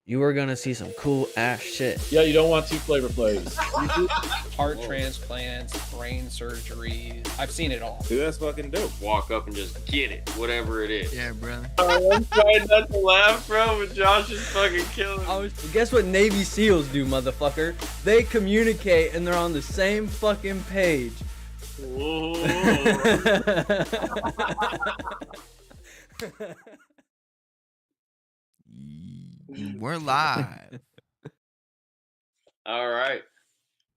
you are gonna see some cool ass shit. Yeah, you don't want 2 Flavor Flays. Heart transplants, brain surgeries. I've seen it all. Dude, that's fucking dope. Walk up and just get it, whatever it is. Yeah, brother. I'm trying not to laugh, bro, but Josh is fucking killing me. Guess what Navy SEALs do, motherfucker? They communicate and they're on the same fucking page. Whoa. We're live. All right.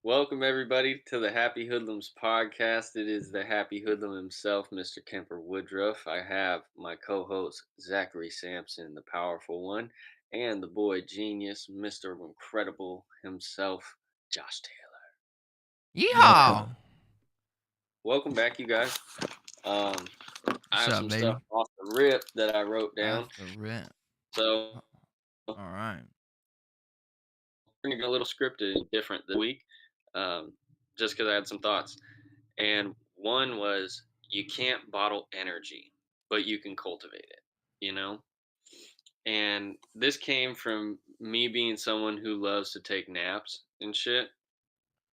Welcome, everybody, to the Happy Hoodlums podcast. It is the Happy Hoodlum himself, Mr. Kemper Woodruff. I have my co-host, Zachary Sampson, the powerful one, and the boy genius, Mr. Incredible himself, Josh Taylor. Yeehaw! Welcome back, you guys. I have up, some baby? stuff off the rip that I wrote down. Off the rip. So, All right. we're going to go a little scripted and different this week, just because I had some thoughts. And one was, you can't bottle energy, but you can cultivate it, you know? And this came from me being someone who loves to take naps and shit,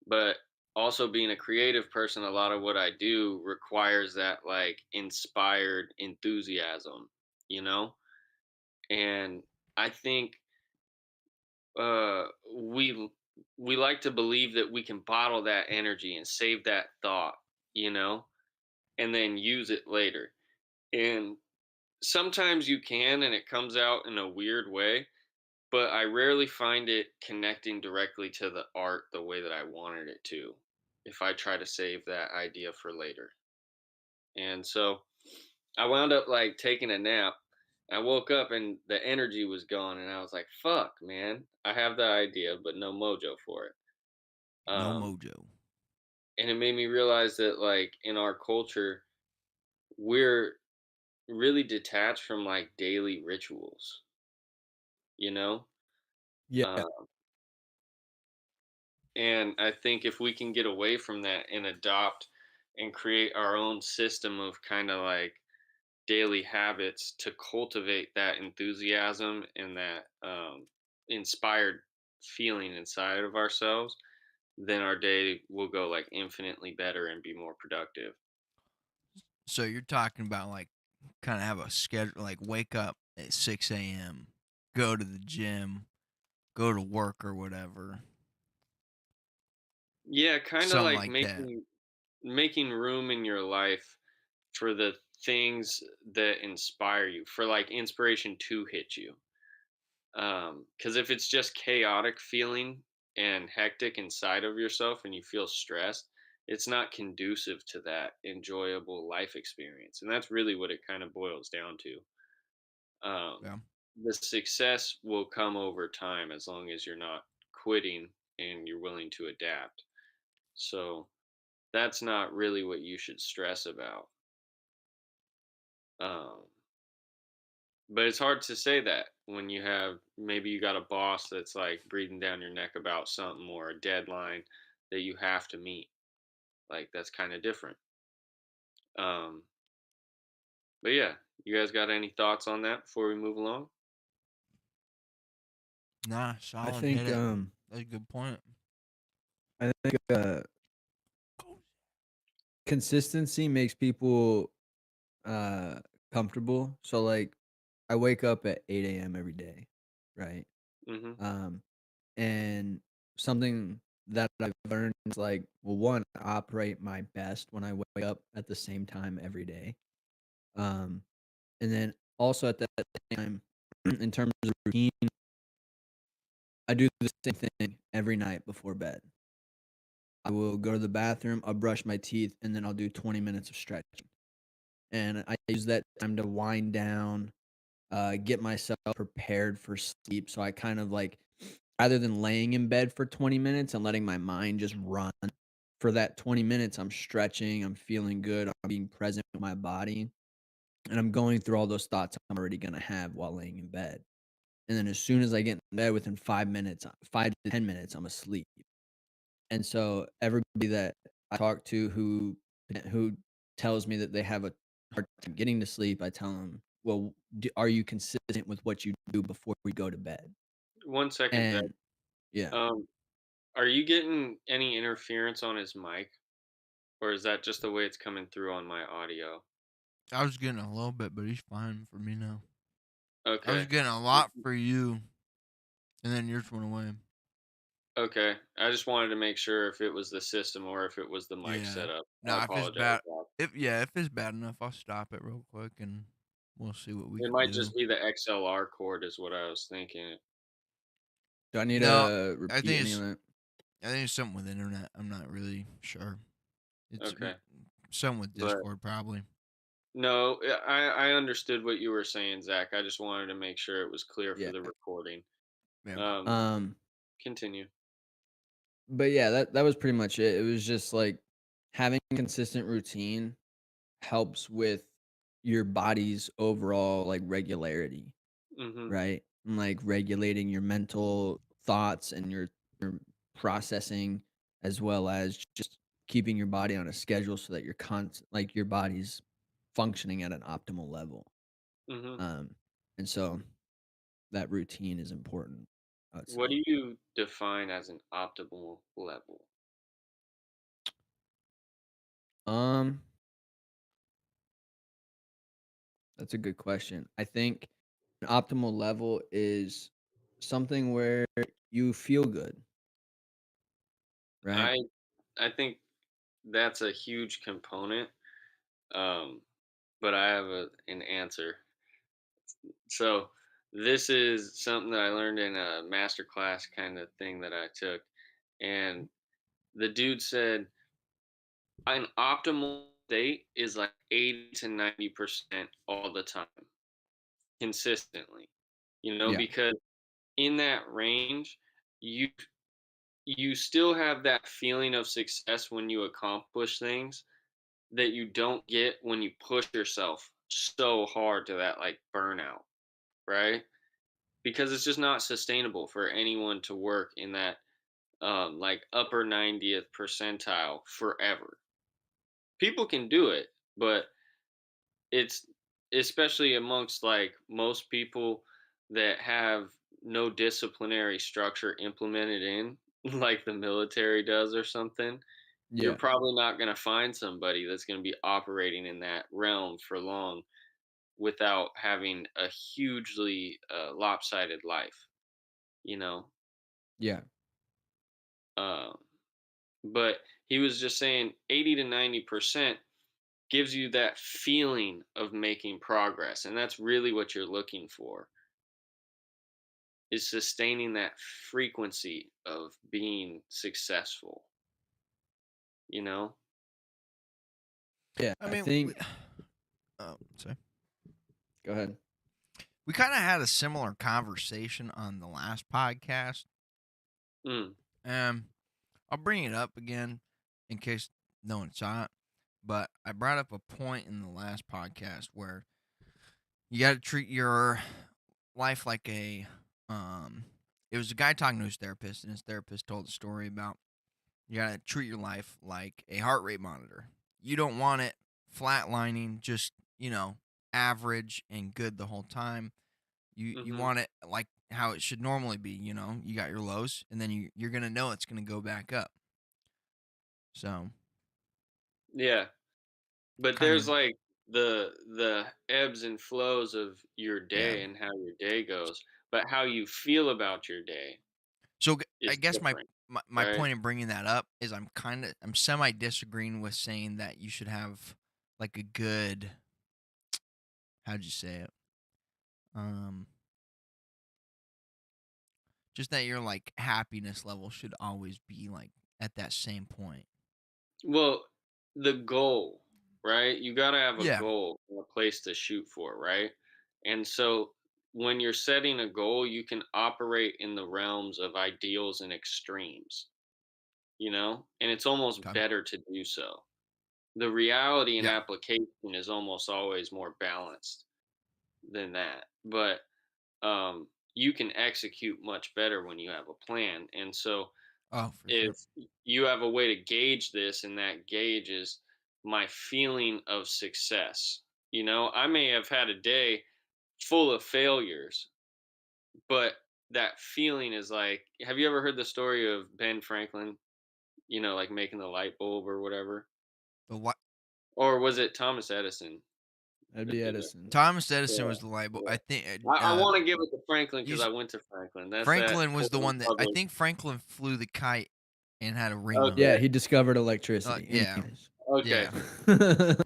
but also being a creative person, a lot of what I do requires that like inspired enthusiasm, you know? And I think uh we we like to believe that we can bottle that energy and save that thought, you know, and then use it later. And sometimes you can and it comes out in a weird way, but I rarely find it connecting directly to the art the way that I wanted it to if I try to save that idea for later. And so I wound up like taking a nap. I woke up and the energy was gone, and I was like, "Fuck, man! I have the idea, but no mojo for it." No Um, mojo. and it made me realize that, like, in our culture, we're really detached from like daily rituals. You know, Yeah. uh, and I think if we can get away from that and adopt and create our own system of kind of like daily habits to cultivate that enthusiasm and that inspired feeling inside of ourselves, then our day will go like infinitely better and be more productive. So you're talking about like kind of have a schedule, like wake up at 6 a.m., go to the gym, go to work or whatever. Yeah, kind of Something like like that. making room in your life for the things that inspire you, for like inspiration to hit you. Because if it's just chaotic feeling and hectic inside of yourself and you feel stressed, it's not conducive to that enjoyable life experience. And that's really what it kind of boils down to. Um, Yeah. the success will come over time as long as you're not quitting and you're willing to adapt. So that's not really what you should stress about. Um, But it's hard to say that when you have, maybe you got a boss that's like breathing down your neck about something, or a deadline that you have to meet. Like, that's kind of different. Um, but yeah, you guys got any thoughts on that before we move along? Nah, I solid. think Hit it. That's a good point. consistency makes people comfortable. So like I wake up at 8 a.m. every day, right? Mm-hmm. Um and something that I've learned is like, well, one, I operate my best when I wake up at the same time every day. Um and then also at that time, in terms of routine, I do the same thing every night before bed. I will go to the bathroom, I'll brush my teeth, and then I'll do 20 minutes of stretching. And I use that time to wind down, get myself prepared for sleep. So I kind of like, rather than laying in bed for 20 minutes and letting my mind just run for that 20 minutes, I'm stretching, I'm feeling good, I'm being present with my body, and I'm going through all those thoughts I'm already going to have while laying in bed. And then as soon as I get in bed, within 5 minutes, 5 to 10 minutes, I'm asleep. And so everybody that I talk to who tells me that they have a hard time getting to sleep, I tell them, "Well, are you consistent with what you do before we go to bed?" 1 second, Zach. And yeah. Um, are you getting any interference on his mic, or is that just the way it's coming through on my audio? I was getting a little bit, but he's fine for me now. I was Okay. getting a lot for you, and then yours went away. Okay. I just wanted to make sure if it was the system or if it was the mic Yeah. setup. I Now, if it's apologize, bad, Zach. if it's bad enough, I'll stop it real quick, and we'll see what we It can might do. just be the XLR cord is what I was thinking. Do I need No, to I repeat think any of it's that? I think it's something with internet. I'm not really sure. It's Okay. something with But Discord, probably. no, I understood what you were saying, Zach. I just wanted to make sure it was clear for Yeah. the recording. Yeah. Um, Um, continue. but yeah, that was pretty much it. It was just like having consistent routine helps with your body's overall like regularity, Mhm. right? And like regulating your mental thoughts and your processing, as well as just keeping your body on a schedule so that like your body's functioning at an optimal level. Mhm. Um, and so that routine is important, I would What say. do you define as an optimal level? Um, that's a good question. I think an optimal level is something where you feel good, right? I I think that's a huge component. Um, but I have an answer. So this is something that I learned in a master class kind of thing that I took, and the dude said an optimal state is like 80 to 90% all the time, consistently. Yeah, Because in that range, you you still have that feeling of success when you accomplish things that you don't get when you push yourself so hard to that like burnout, right? Because it's just not sustainable for anyone to work in that like upper 90th percentile forever. People can do it, but it's especially amongst like most people that have no disciplinary structure implemented in like the military does or something. You're yeah, probably not going to find somebody that's going to be operating in that realm for long without having a hugely lopsided life, you know. yeah, Um, but he was just saying 80 to 90% gives you that feeling of making progress, and that's really what you're looking for, is sustaining that frequency of being successful, you know? yeah. I I mean, think. sorry. Go ahead. We kind of had a similar conversation on the last podcast. Mm, Um, I'll bring it up again in case no one saw it. But I brought up a point in the last podcast where you got to treat your life like a it was a guy talking to his therapist, and his therapist told a story about you got to treat your life like a heart rate monitor. You don't want it flatlining, just, average and good the whole time. You mhm. want it like how it should normally be, You got your lows, and then you're going to know it's going to go back up. So, Yeah, but kind of there's like the ebbs and flows of your yeah. day and how your day goes, but how you feel about your day So I is guess my different, my, my right? point in bringing that up is I'm semi disagreeing with saying that you should have like a good, how'd you say it? Um, just that your like happiness level should always be like at that same point. Well, the goal, right? You got to have a Yeah. goal and a place to shoot for, right? And so when you're setting a goal, you can operate in the realms of ideals and extremes, and it's almost Okay. better to do so. The reality and Yeah. application is almost always more balanced than that. But you can execute much better when you have a plan. And so Oh, for if sure. you have a way to gauge this, and that gauge is my feeling of success. I may have had a day full of failures, but that feeling is like, have you ever heard the story of Ben Franklin, like making the light bulb or whatever? The what? Or was it Thomas Edison That'd that be did that? Edison. Thomas Edison Yeah, was the label. yeah. I think I want to give it to Franklin because you I went to Franklin. That's that Franklin was the cold one that I public. think Franklin flew the kite and had a ring on Yeah, it. Okay, he discovered electricity. Yeah, Anyways. okay, yeah.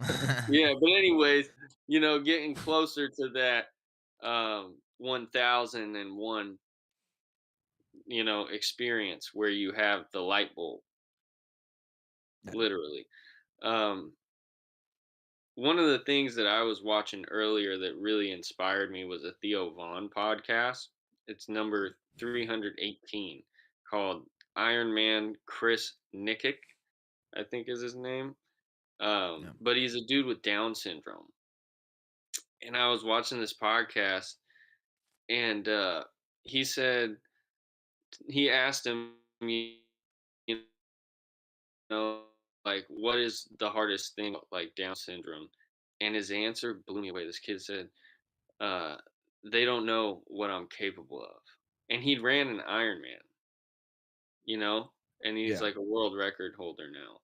yeah. But anyways, getting closer to that 1001, experience where you have the light bulb, Yeah. literally. Um, One of the things that I was watching earlier that really inspired me was a Theo Vaughn podcast. It's number 318, called Iron Man Chris Nickick, I think is his name. Yeah. But he's a dude with Down syndrome. And I was watching this podcast, and he said, he asked him, you like, what is the hardest thing about, like, Down syndrome? And his answer blew me away. This kid said, uh, they don't know what I'm capable of. And he ran an Ironman, you know, and he's Yeah. like a world record holder now.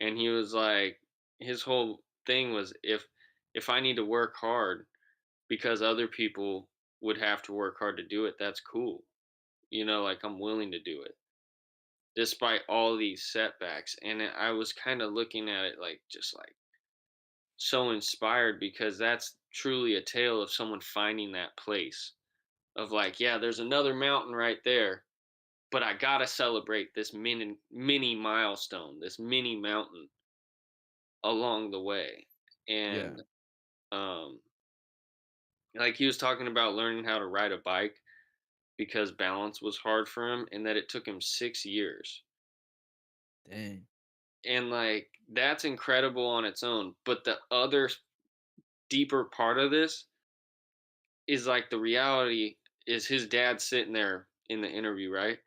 And he was like, his whole thing was, if I need to work hard because other people would have to work hard to do it, that's cool. Like, I'm willing to do it despite all these setbacks. And I was kind of looking at it like, just like, so inspired, because that's truly a tale of someone finding that place of like, yeah, there's another mountain right there, but I gotta celebrate this mini milestone, this mini mountain along the way. Yeah. And um like, he was talking about learning how to ride a bike because balance was hard for him, and that it took him 6 years. Dang. And like, that's incredible on its own. But the other deeper part of this is, like, the reality is his dad sitting there in the interview, right?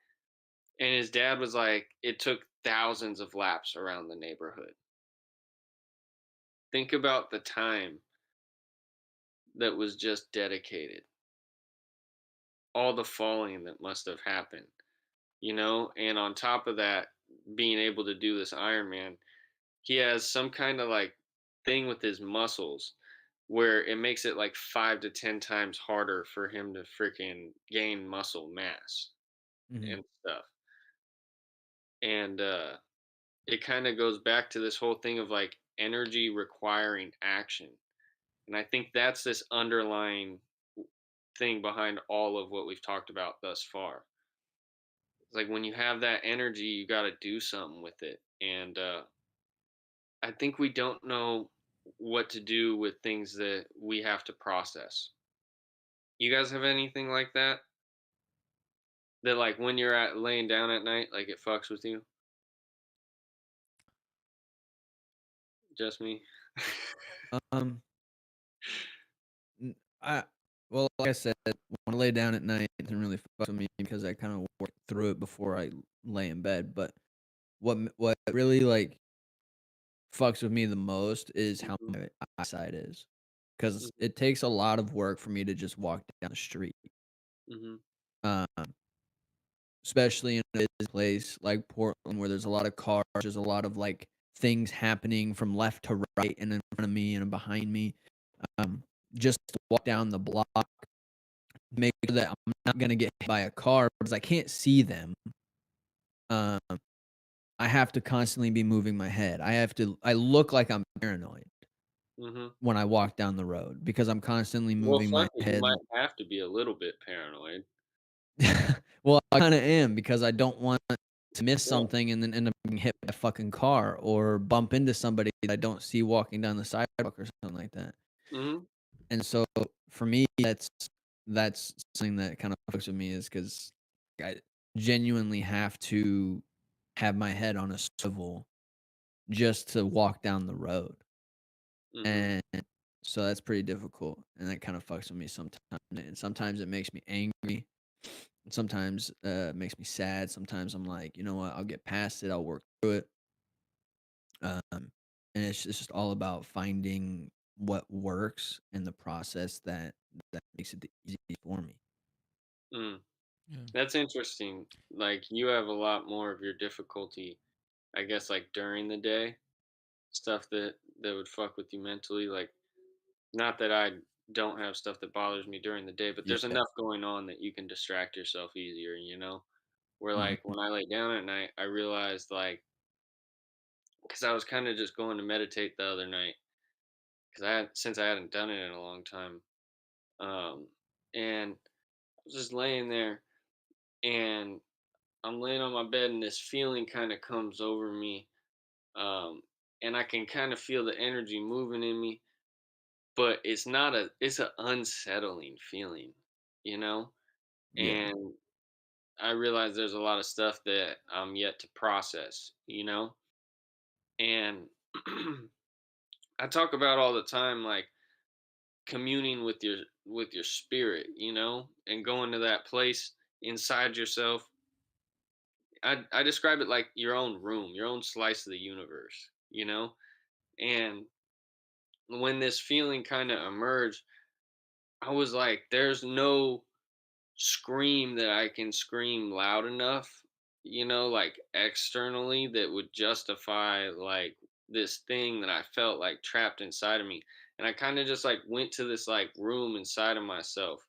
And his dad was like, it took thousands of laps around the neighborhood. Think about the time that was just dedicated, all the falling that must have happened, And on top of that, being able to do this Ironman, he has some kind of like thing with his muscles where it makes it like 5 to 10 times harder for him to freaking gain muscle mass Mhm. and stuff. And it kind of goes back to this whole thing of like energy requiring action. And I think that's this underlying thing behind all of what we've talked about thus far. It's like, when you have that energy, you got to do something with it. And I think we don't know what to do with things that we have to process. You guys have anything like that? That, like, when you're at laying down at night, like, it fucks with you? Just me? Um, I well, like I said, when I lay down at night, it doesn't really fuck with me because I kind of work through it before I lay in bed. But what really like fucks with me the most is how Mhm, my eyesight is, because mhm, it takes a lot of work for me to just walk down the street. mhm, Um, Especially in a busy place like Portland where there's a lot of cars, there's a lot of like things happening from left to right and in front of me and behind me. Um, just to walk down the block, make sure that I'm not gonna get hit by a car because I can't see them. Um, I have to constantly be moving my head. I look like I'm paranoid mhm. when I walk down the road because I'm constantly Well, moving fuck my it, you head. might have to be a little bit paranoid. Well, I kinda am because I don't want to miss Yeah. something and then end up getting hit by a fucking car or bump into somebody that I don't see walking down the sidewalk or something like that. Mhm, And so, for me, that's something that kinda fucks with me is because I genuinely have to have my head on a swivel just to walk down the road. mhm, And so that's pretty difficult, and that kinda fucks with me sometimes, and sometimes it makes me angry. Sometimes, it makes me sad. Sometimes I'm like, "You know what? I'll get past it. I'll work through it." And it's just all about finding what works in the process that makes it the easiest for me. mm. Yeah. That's interesting. Like you have a lot more of your difficulty, I guess, like during the day, stuff that would fuck with you mentally. Like, not that I don't have stuff that bothers me during the day, but there's Yeah. enough going on that you can distract yourself easier, you know? Where like Mhm. when I lay down at night, I realized like because I was kind of just going to meditate the other night because since I hadn't done it in a long time, um, and I was just laying there and I'm laying on my bed and this feeling kind of comes over me, um, and I can kind of feel the energy moving in me, but it's an unsettling feeling, you know, Yeah. and I realize there's a lot of stuff that I'm yet to process, you know, and I talk about all the time like communing with your spirit, you know, and going to that place inside yourself. I describe it like your own room, your own slice of the universe, you know. And when this feeling kind of emerged, I was like, there's no scream that I can scream loud enough, you know, like externally that would justify like this thing that I felt like trapped inside of me. And I kind of just like went to this like room inside of myself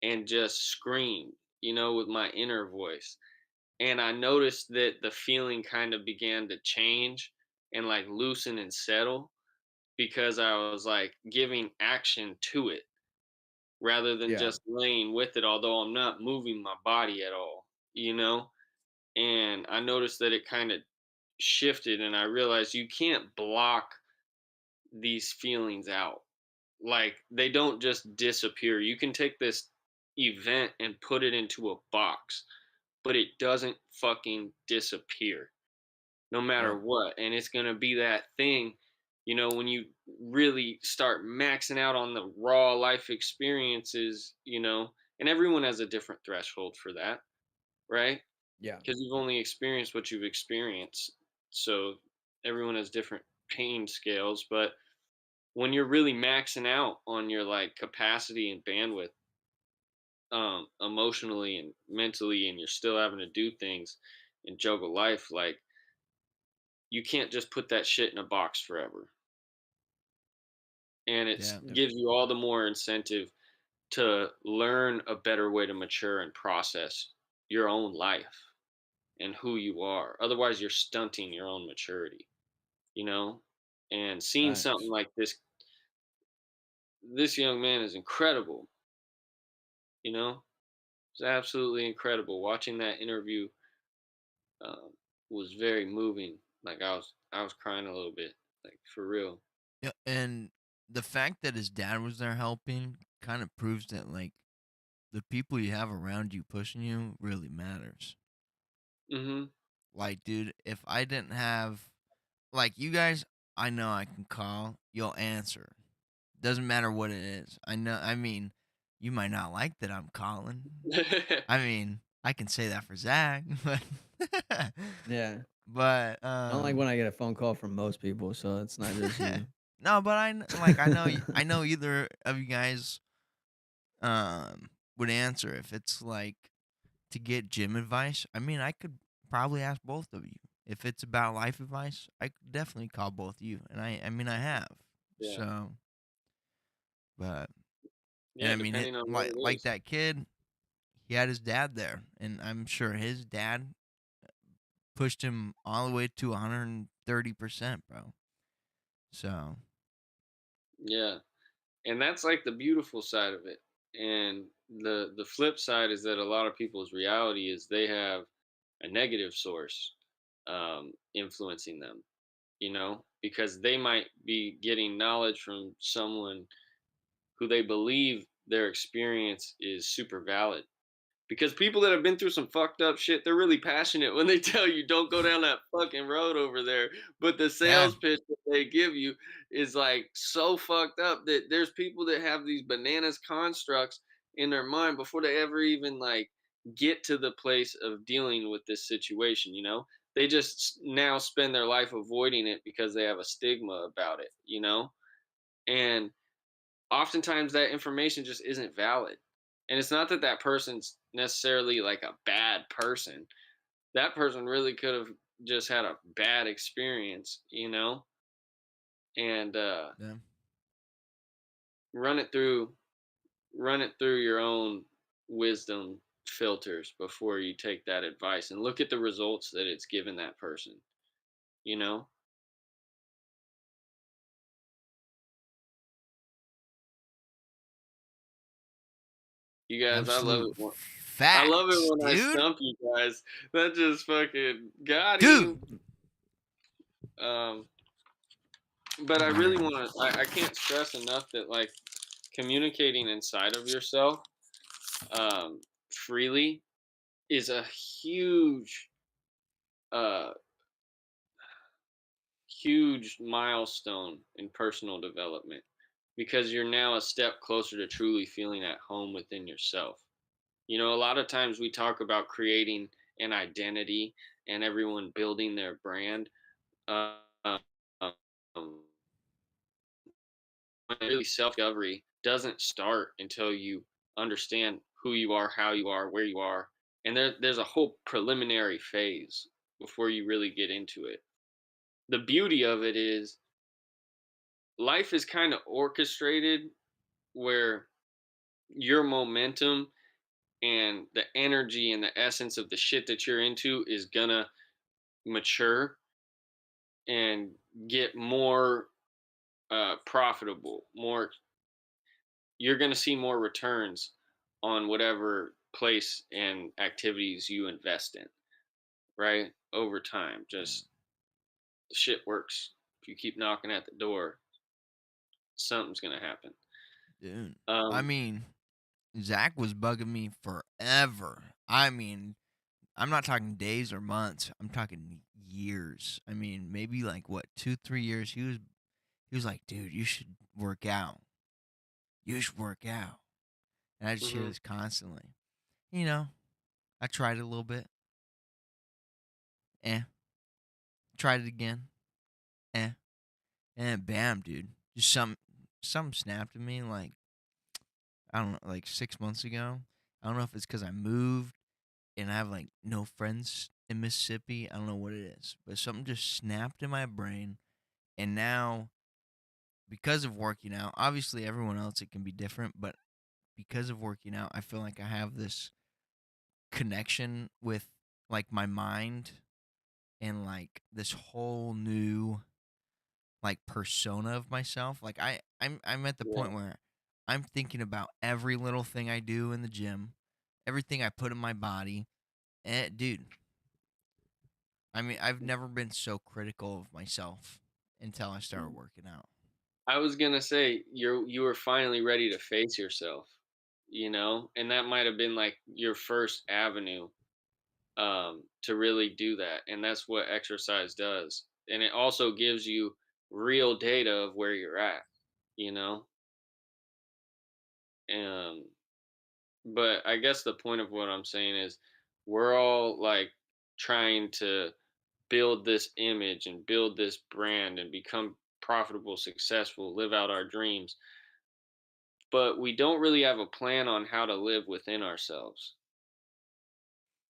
and just screamed, you know, with my inner voice. And I noticed that the feeling kind of began to change and like loosen and settle because I was like giving action to it rather than Yeah. just laying with it, although I'm not moving my body at all, you know? And I noticed that it kind of shifted and I realized you can't block these feelings out. Like they don't just disappear. You can take this event and put it into a box, but it doesn't fucking disappear no matter Yep. what. And it's going to be that thing, you know, when you really start maxing out on the raw life experiences, you know, and everyone has a different threshold for that, right? Yeah. Because you've only experienced what you've experienced. So everyone has different pain scales. But when you're really maxing out on your like capacity and bandwidth, emotionally and mentally, and you're still having to do things and juggle life, like you can't just put that shit in a box forever. And it Yeah. gives you all the more incentive to learn a better way to mature and process your own life and who you are. Otherwise, you're stunting your own maturity, you know? And seeing something Facts. like this young man is incredible, you know? It's absolutely incredible. Watching that interview um, was very moving. Like I was crying a little bit, like for real. Yeah, and the fact that his dad was there helping kind of proves that like the people you have around you pushing you really matters. Hmm. Like, dude, if I didn't have like you guys, I know I can call, you'll answer. Doesn't matter what it is. I know. I mean, you might not like that I'm calling. I mean, I can say that for Zach, but Yeah. but I don't like when I get a phone call from most people, so it's not just you. no, but like I know I know either of you guys would answer if it's like to get gym advice. I mean, I could probably ask both of you. If it's about life advice, I could definitely call both of you, and I mean I have. Yeah. So, but and Yeah, I mean it depending on what it like is. that kid, he had his dad there, and I'm sure his dad pushed him all the way to 130%, bro. So, Yeah. And that's like the beautiful side of it. And the flip side is that a lot of people's reality is they have a negative source influencing them, you know, because they might be getting knowledge from someone who they believe their experience is super valid. Because people that have been through some fucked up shit, they're really passionate when they tell you don't go down that fucking road over there. But the yeah, sales pitch that they give you is like so fucked up that there's people that have these bananas constructs in their mind before they ever even like get to the place of dealing with this situation, you know? They just now spend their life avoiding it because they have a stigma about it, you know? And oftentimes that information just isn't valid. And it's not that that person's necessarily like a bad person. That person really could have just had a bad experience, and Yeah. run it through run it through your own wisdom filters before you take that advice, and look at the results that it's given that person, you know? You guys, Absolute I love it facts, when I dude. stump you guys. That just fucking got Dude. him. Um, but I really Man. want to. I can't stress enough that like communicating inside of yourself freely is a uh, huge milestone in personal development because you're now a step closer to truly feeling at home within yourself. A lot of times we talk about creating an identity and everyone building their brand. Uh, um, really, self discovery doesn't start until you understand who you are, how you are, where you are, and there's a whole preliminary phase before you really get into it. The beauty of it is life is kind of orchestrated where your momentum and the energy and the essence of the shit that you're into is gonna mature and get more profitable. You're gonna see more returns on whatever place and activities you invest in, right? Over time, just shit works. If you keep knocking at the door, something's gonna happen. Dude. I Um, mean, Zach was bugging me forever. I mean, I'm not talking days or months. I'm talking years. I mean, maybe like what, 2, 3 years. He was like, dude, you should work out. You should work out. And I just hear mhm. this constantly. You know, I tried it a little bit. Eh. Tried it again. Eh. And bam, dude. Just something snapped at me like, I don't know, like 6 months ago. I don't know if it's because I moved and I have like no friends in Mississippi. I don't know what it is, but something just snapped in my brain. And now, because of working out, obviously everyone else it can be different, but because of working out, I feel like I have this connection with like my mind and like this whole new like persona of myself. Like I'm at the Yeah. point where I'm thinking about every little thing I do in the gym, everything I put in my body. And dude, I mean, I've never been so critical of myself until I started working out. I was gonna say you were finally ready to face yourself, and that might have been like your first avenue to really do that, and that's what exercise does, and it also gives you real data of where you're at, you know. Um, but I guess the point of what I'm saying is we're all like trying to build this image and build this brand and become profitable, successful, live out our dreams, but we don't really have a plan on how to live within ourselves.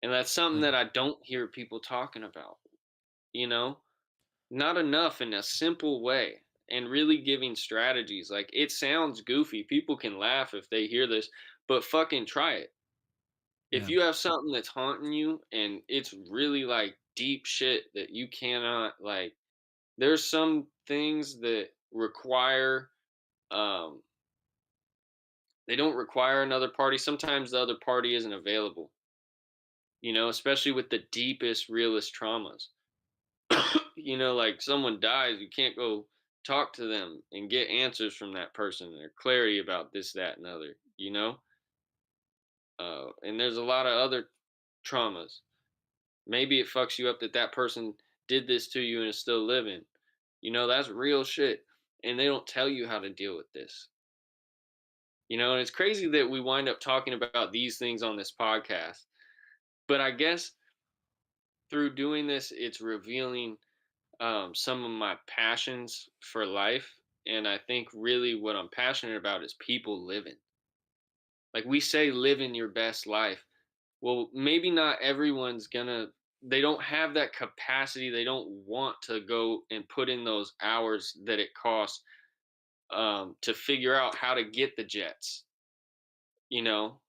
And that's something Like, that I don't hear people talking about, you know? Not enough in a simple way and really giving strategies. Like it sounds goofy. People can laugh if they hear this, but fucking try it. If yeah, you have something that's haunting you and it's really like deep shit that you cannot like, there's some things that require um they don't require another party. Sometimes the other party isn't available, especially with the deepest, realest traumas. Like someone dies, you can't go talk to them and get answers from that person or clarity about this, that, and other. And there's a lot of other traumas. Maybe it fucks you up that that person did this to you and is still living. That's real shit. And they don't tell you how to deal with this. And it's crazy that we wind up talking about these things on this podcast. But I guess through doing this, it's revealing some of my passions for life. And I think really what I'm passionate about is people living. Like we say, living your best life. Well, maybe not everyone's gonna, they don't have that capacity. They don't want to go and put in those hours that it costs to figure out how to get the jets, you know,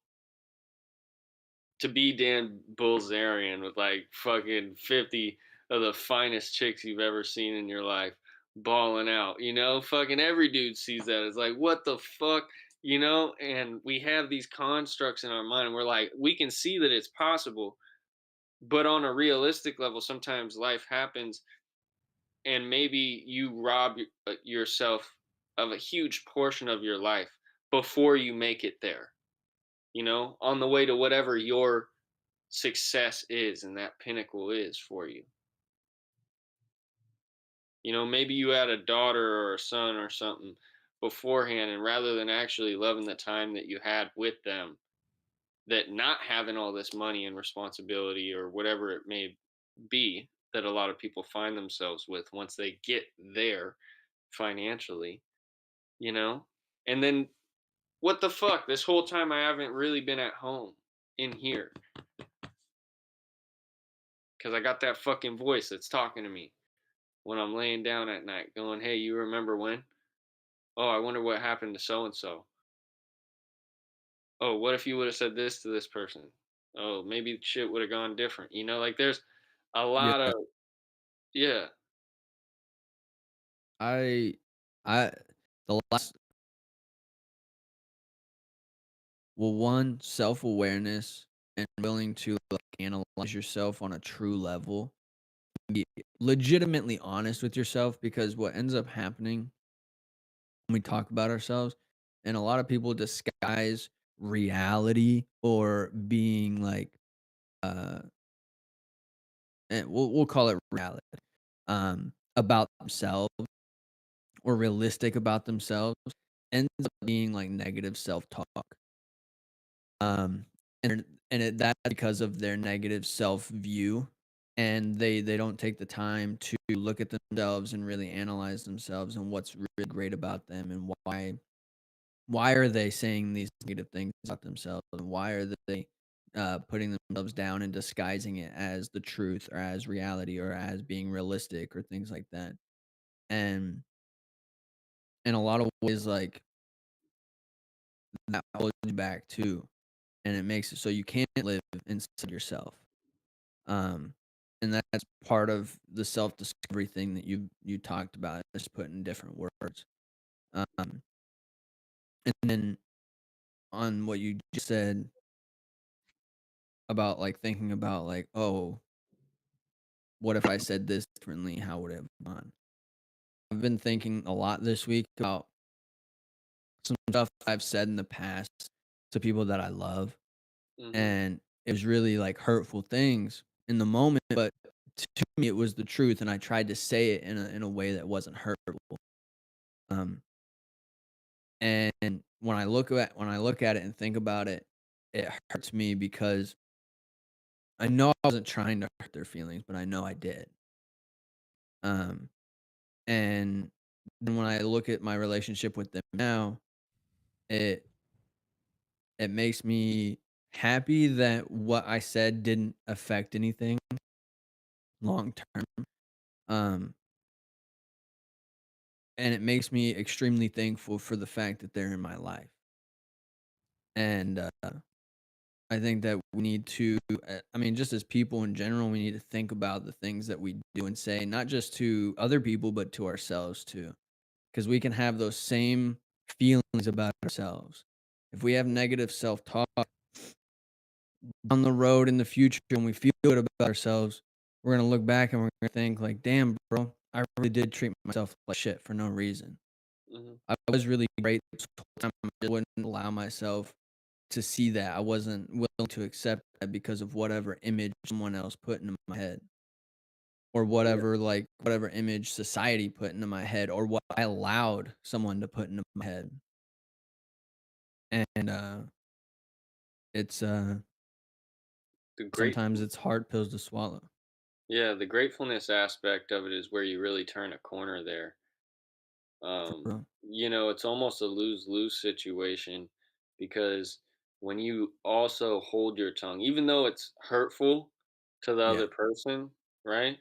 to be Dan Bilzerian with like fucking 50 of the finest chicks you've ever seen in your life balling out, you know, fucking every dude sees that. It's like, what the fuck, you know? And we have these constructs in our mind. We're like, we can see that it's possible, but on a realistic level, sometimes life happens and maybe you rob yourself of a huge portion of your life before you make it there, you know, on the way to whatever your success is and that pinnacle is for you. You know, maybe you had a daughter or a son or something beforehand, and rather than actually loving the time that you had with them, that not having all this money and responsibility or whatever it may be that a lot of people find themselves with once they get there financially, you know? And then what the fuck? This whole time I haven't really been at home in here because I got that fucking voice that's talking to me when I'm laying down at night going, hey, you remember when? Oh, I wonder what happened to so and so. Oh, what if you would have said this to this person? Oh, maybe shit would have gone different. You know, like there's a Yeah, lot of, yeah. I I the last well, one, self-awareness and willing to, like, analyze yourself on a true level. Be legitimately honest with yourself because what ends up happening when we talk about ourselves and a lot of people disguise reality or being like, uh, and we'll call it reality, about themselves or realistic about themselves ends up being like negative self-talk. Um, that's because of their negative self-view, and they don't take the time to look at themselves and really analyze themselves and what's really great about them and why are they saying these negative things about themselves, and why are they, putting themselves down and disguising it as the truth or as reality or as being realistic or things like that. And in a lot of ways, like, that holds you back too, and it makes it so you can't live inside yourself. Um, and that's part of the self-discovery thing that you talked about, just put in different words. Um, and then on what you just said about, like, thinking about, like, "Oh, what if I said this differently? How would it have gone?" I've been thinking a lot this week about some stuff I've said in the past to people that I love, Hmm. and it was really, like, hurtful things in the moment, but to me, it was the truth, and I tried to say it in a way that wasn't hurtful. Um, and when I look at it and think about it, it hurts me because I know I wasn't trying to hurt their feelings, but I know I did. Um, and then when I look at my relationship with them now, it it makes me happy that what I said didn't affect anything long term. Um, and it makes me extremely thankful for the fact that they're in my life. And I think that we need to, I mean, just as people in general, we need to think about the things that we do and say, not just to other people, but to ourselves too. Because we can have those same feelings about ourselves. If we have negative self talk down the road in the future and we feel good about ourselves, we're going to look back and we're going to think, like, damn, bro, I really did treat myself like shit for no reason. Hmm. I was really great this whole time. I just wouldn't allow myself to see that. I wasn't willing to accept that because of whatever image someone else put into my head or Yeah, whatever image society put into my head or what I allowed someone to put into my head. And it's the sometimes grateful, it's hard pills to swallow. yeah, the gratefulness aspect of it is where you really turn a corner there. For real. You know, it's almost a lose lose situation because when you also hold your tongue, even though it's hurtful to the Yeah. other person, right?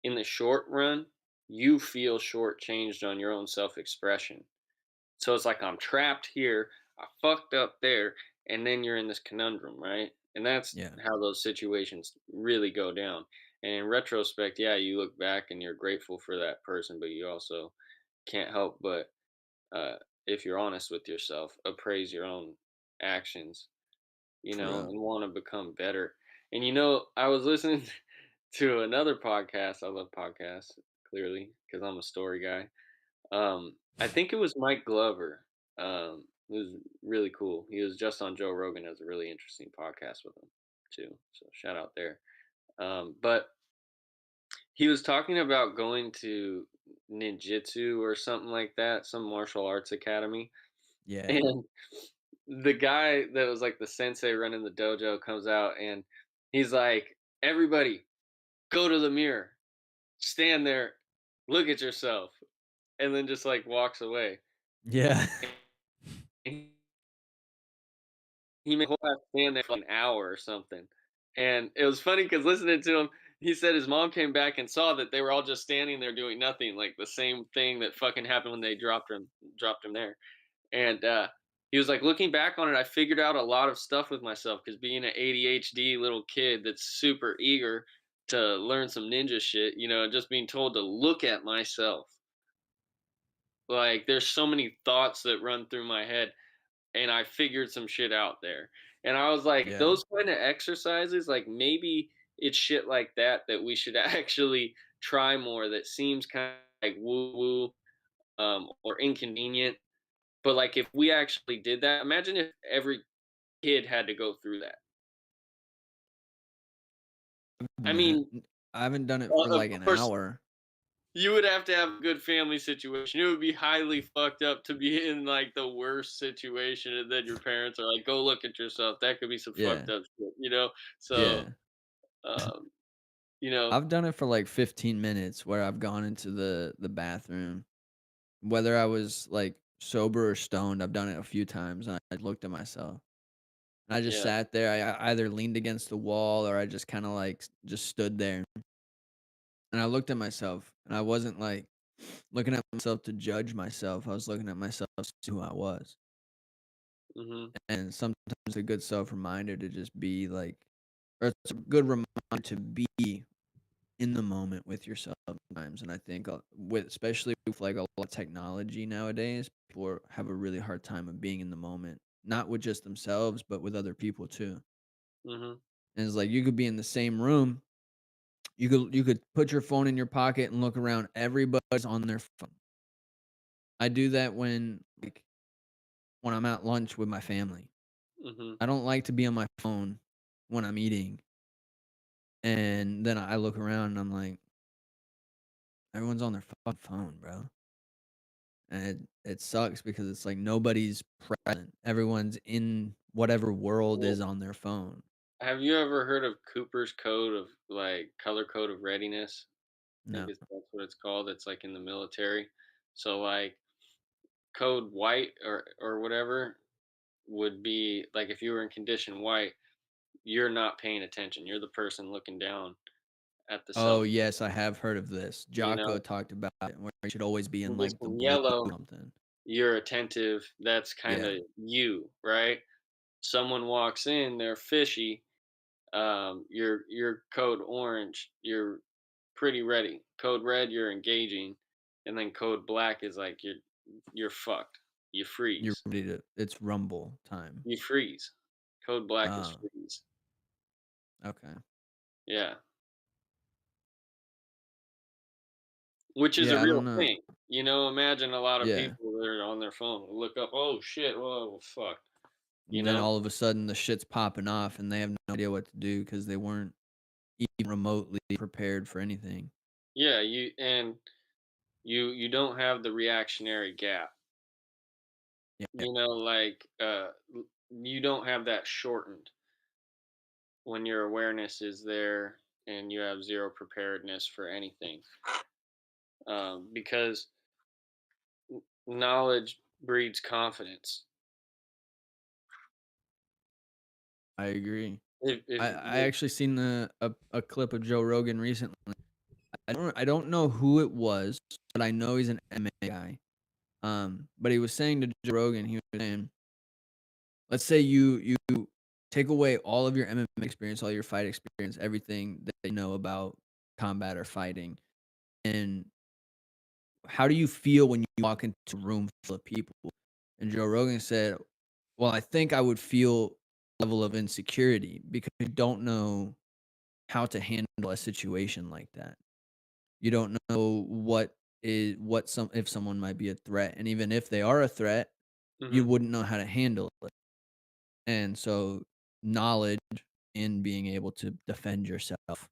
In the short run, you feel shortchanged on your own self expression. So it's like I'm trapped here, I fucked up there, and then you're in this conundrum, right? And that's Yeah. how those situations really go down. And in retrospect, yeah, you look back and you're grateful for that person, but you also can't help but, uh, if you're honest with yourself, appraise your own actions, For real. and want to become better. And I was listening to another podcast. I love podcasts, clearly, because I'm a story guy. I think it was Mike Glover. It was really cool. He was just on Joe Rogan. Has a really interesting podcast with him too. So shout out there. But he was talking about going to ninjutsu or something like that, some martial arts academy, Yeah. and the guy that was like the sensei running the dojo comes out and he's like, "Everybody, go to the mirror, stand there, look at yourself," and then just like walks away. Yeah. He made whole ass stand there for like an hour or something. And it was funny because listening to him, he said his mom came back and saw that they were all just standing there doing nothing, like the same thing that fucking happened when they dropped him there. And he was like, looking back on it, I figured out a lot of stuff with myself because being an ADHD little kid that's super eager to learn some ninja shit, just being told to look at myself. Like there's so many thoughts that run through my head and I figured some shit out there. And I was like, Yeah. those kind of exercises, like maybe it's shit like that that we should actually try more. That seems kind of like woo woo, or inconvenient. But like if we actually did that, imagine if every kid had to go through that. I Done that. mean, I haven't done it for of like an course, hour. you would have to have a good family situation. It would be highly fucked up to be in like the worst situation, and then your parents are like, "Go look at yourself." That could be some fucked Yeah. up shit. So, Yeah. um, you know, I've done it for like 15 minutes where I've gone into the bathroom. Whether I was like sober or stoned, I've done it a few times and I looked at myself. And I just yeah, sat there. I either leaned against the wall or I just kind of like just stood there and I looked at myself and I wasn't like looking at myself to judge myself. I was looking at myself to see who I was. hmm And sometimes a good self reminder to just be like, or it's a good reminder to be in the moment with yourself sometimes. And I think with especially with like a lot of technology nowadays, have a really hard time of being in the moment, not with just themselves, but with other people too. hmm And it's like you could be in the same room, you could put your phone in your pocket and look around. Everybody's on their phone. I do that when I'm at lunch with my family. hmm I don't like to be on my phone when I'm eating. And then I look around and I'm like, everyone's on their fucking phone, bro. And it sucks because it's like nobody's present. Everyone's in whatever world Well, is on their phone. have you ever heard of Cooper's code of like color code of readiness? I think No. that's what it's called. It's like in the military. So like code white or whatever would be like if you were in condition white, you're not paying attention. You're the person looking down at the cell Oh, phone, yes, I have heard of this. you Jocko know? talked about it where you should always be in like the Condition blue yellow, or something. you're attentive. That's kind Yeah, of you, right? Someone walks in, they're fishy. You're code orange. You're pretty ready. Code red, you're engaging, and then code black is like you're fucked. You you're freeze. ready to it's rumble time. You freeze. Code black is Oh, freeze. okay. Yeah, which is a Yeah, I real don't know. thing. Imagine a lot of Yeah. people that are on their phone look up. Oh shit! Whoa, fuck. You Then know? all of a sudden the shit's popping off and they have no idea what to do because they weren't even remotely prepared for anything. Yeah, you don't have the reactionary gap. Yeah. Like you don't have that shortened when your awareness is there and you have zero preparedness for anything. Because knowledge breeds confidence. I agree. If I actually seen a clip of Joe Rogan recently. I don't know who it was, but I know he's an MMA guy. But he was saying to Joe Rogan, he was saying, let's say you take away all of your MMA experience, all your fight experience, everything that they know about combat or fighting, and how do you feel when you walk into a room full of people? And Joe Rogan said, well, I think I would feel a level of insecurity because you don't know how to handle a situation like that. You don't know what some if someone might be a threat, and even if they are a threat, you Mhm, wouldn't know how to handle it. And so knowledge and being able to defend yourself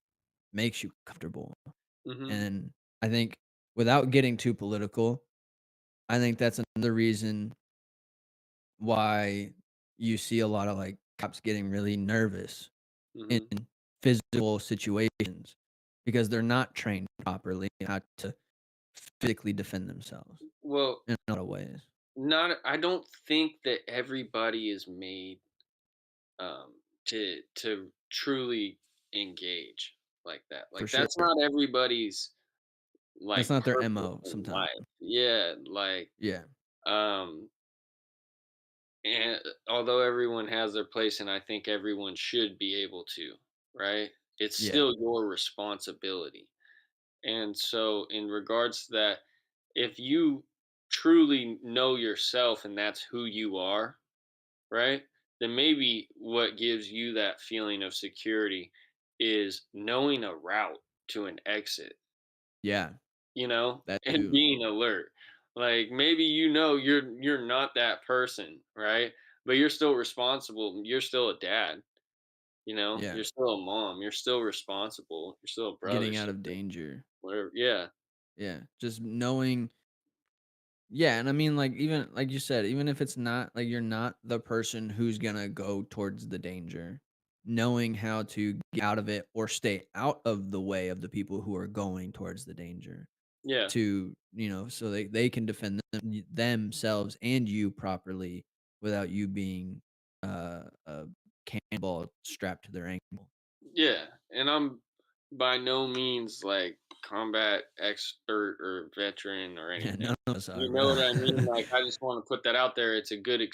makes you comfortable. mhm, And I think without getting too political, I think that's another reason why you see a lot of like cops getting really nervous in mhm. physical situations because they're not trained properly how to physically defend themselves Well, in a lot of ways. not I don't think that everybody is made, to truly engage like that. For Like, sure. that's not everybody's, That's like, not their purpose MO in sometimes. life. Yeah, like, Yeah. um, and although everyone has their place, and I think everyone should be able to, right? It's Yeah. still your responsibility. And so, in regards to that, if you truly know yourself and that's who you are, right? Then maybe what gives you that feeling of security is knowing a route to an exit, Yeah. That and too. being alert. Like maybe you're not that person, right? But you're still responsible. You're still a dad, Yeah. you're still a mom, you're still responsible, you're still a brother, Getting out sister, of danger. whatever. Yeah. Yeah. Just knowing. Yeah, and I mean, like, even like you said, even if it's not like you're not the person who's gonna go towards the danger, knowing how to get out of it or stay out of the way of the people who are going towards the danger Yeah. to, so they can defend themselves and you properly without you being a cannonball strapped to their ankle. Yeah, and I'm by no means like combat expert or veteran or Yeah, anything. none of us are, You know bro. what I mean? Like I just want to put that out there. It's a good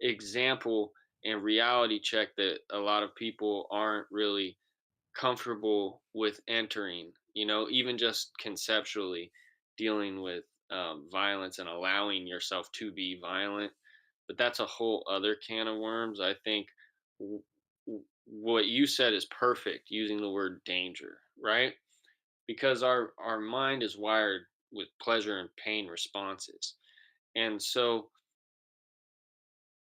example and reality check that a lot of people aren't really comfortable with entering, even just conceptually dealing with violence and allowing yourself to be violent. But that's a whole other can of worms. I think what you said is perfect using the word danger, right? Because our mind is wired with pleasure and pain responses. And so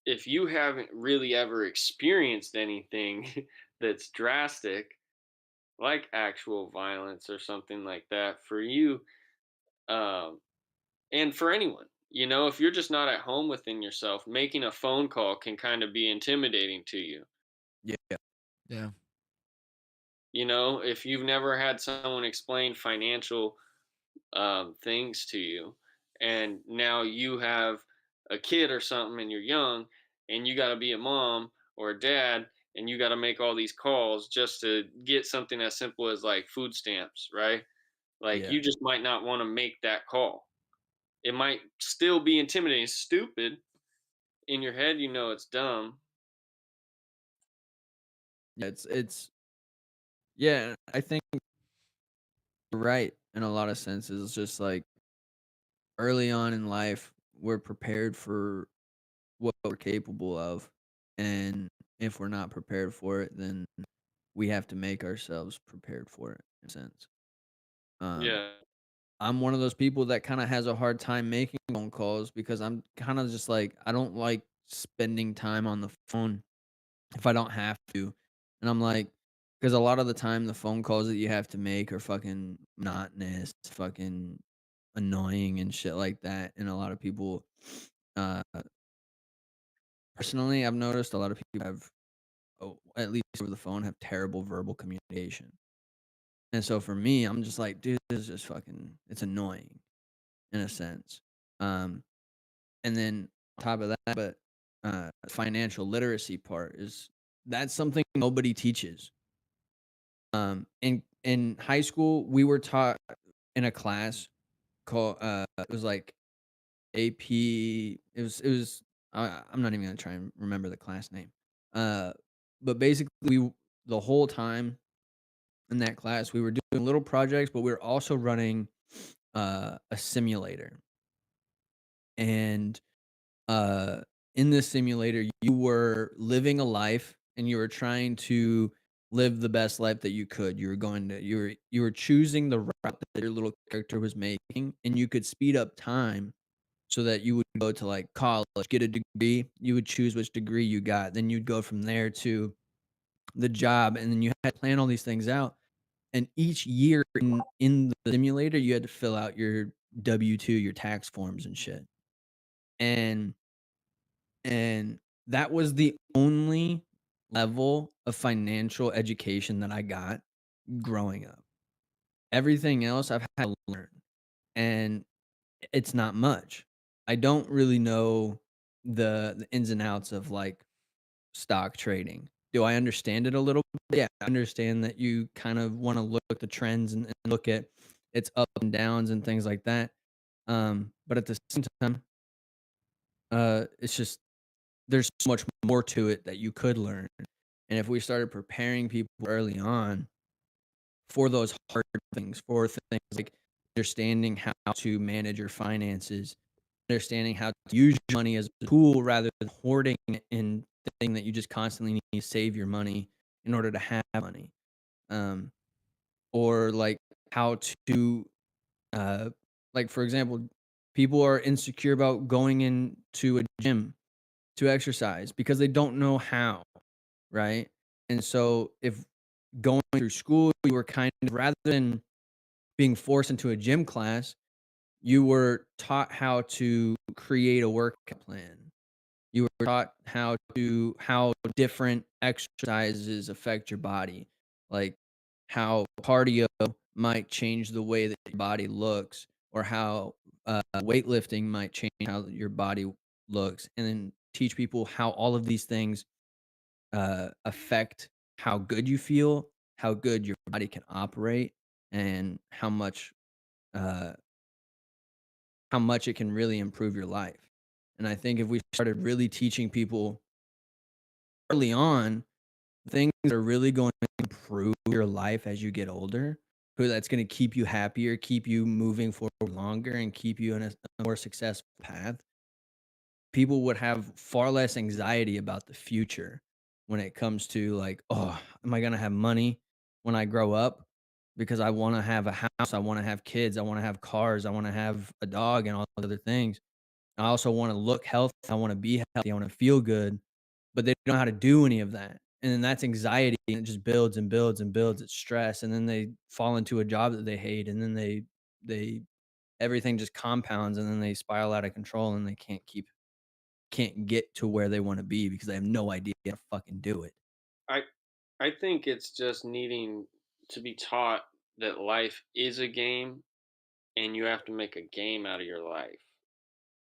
if you haven't really ever experienced anything that's drastic, like actual violence or something like that for you, um, and for anyone, if you're just not at home within yourself, making a phone call can kind of be intimidating to you. Yeah, Yeah. If you've never had someone explain financial things to you, and now you have a kid or something and you're young, and you got to be a mom or a dad, and you got to make all these calls just to get something as simple as like food stamps, right? Like yeah, you just might not want to make that call. It might still be intimidating, stupid in your head, it's dumb. yeah. It's yeah. I think you're right in a lot of senses. It's just like early on in life, we're prepared for what we're capable of, and if we're not prepared for it, then we have to make ourselves prepared for it, in a sense. Um, Yeah. I'm one of those people that kinda has a hard time making phone calls because I'm kinda just like, I don't like spending time on the phone if I don't have to, and I'm like, because a lot of the time, the phone calls that you have to make are fucking monotonous, fucking annoying and shit like that, and a lot of people, uh personally, I've noticed a lot of people have, at least over the phone, have terrible verbal communication. And so for me, I'm just like, dude, this is just fucking, it's annoying in a sense. Um, and then on top of that, but financial literacy part is that's something nobody teaches. In high school, we were taught in a class called it was like AP. It was I'm not even gonna try and remember the class name. Uh, but basically, the whole time in that class, we were doing little projects, but we were also running a simulator. And uh, in this simulator, you were living a life, and you were trying to live the best life that you could. You were choosing the route that your little character was making, and you could speed up time so that you would go to like college, get a degree. You would choose which degree you got. Then you'd go from there to the job, and then you had to plan all these things out. And each year in the simulator, you had to fill out your W-2, your tax forms and shit. And and that was the only level of financial education that I got growing up. Everything else I've had to learn, and it's not much. I don't really know the ins and outs of, like, stock trading. Do I understand it a little bit? Yeah, I understand that you kind of wanna look at the trends and look at its up and downs and things like that. But at the same time, it's just there's so much more to it that you could learn. And if we started preparing people early on for those hard things, for things like understanding how to manage your finances, understanding how to use your money as a tool rather than hoarding it and thinking that you just constantly need to save your money in order to have money. Um, or like how to, uh, like for example, people are insecure about going into a gym to exercise because they don't know how, right? And so if going through school, you were kind of rather than being forced into a gym class, you were taught how to create a workout plan. You were taught how different exercises affect your body, like how cardio might change the way that your body looks, or how weightlifting might change how your body looks, and then teach people how all of these things affect how good you feel, how good your body can operate, and uh, how much it can really improve your life. And I think if we started really teaching people early on things that are really going to improve your life as you get older, who that's going to keep you happier, keep you moving forward longer, and keep you in a more successful path, people would have far less anxiety about the future when it comes to like, oh, am I gonna have money when I grow up? Because I want to have a house, I want to have kids, I want to have cars, I want to have a dog, and all other things. I also want to look healthy, I want to be healthy, I want to feel good, but they don't know how to do any of that. And then that's anxiety, and it just builds and builds and builds. It's stress, and then they fall into a job that they hate, and then they everything just compounds, and then they spiral out of control, and they can't get to where they wanna be because they have no idea how to fucking do it. I I think it's just needing to be taught that life is a game and you have to make a game out of your life.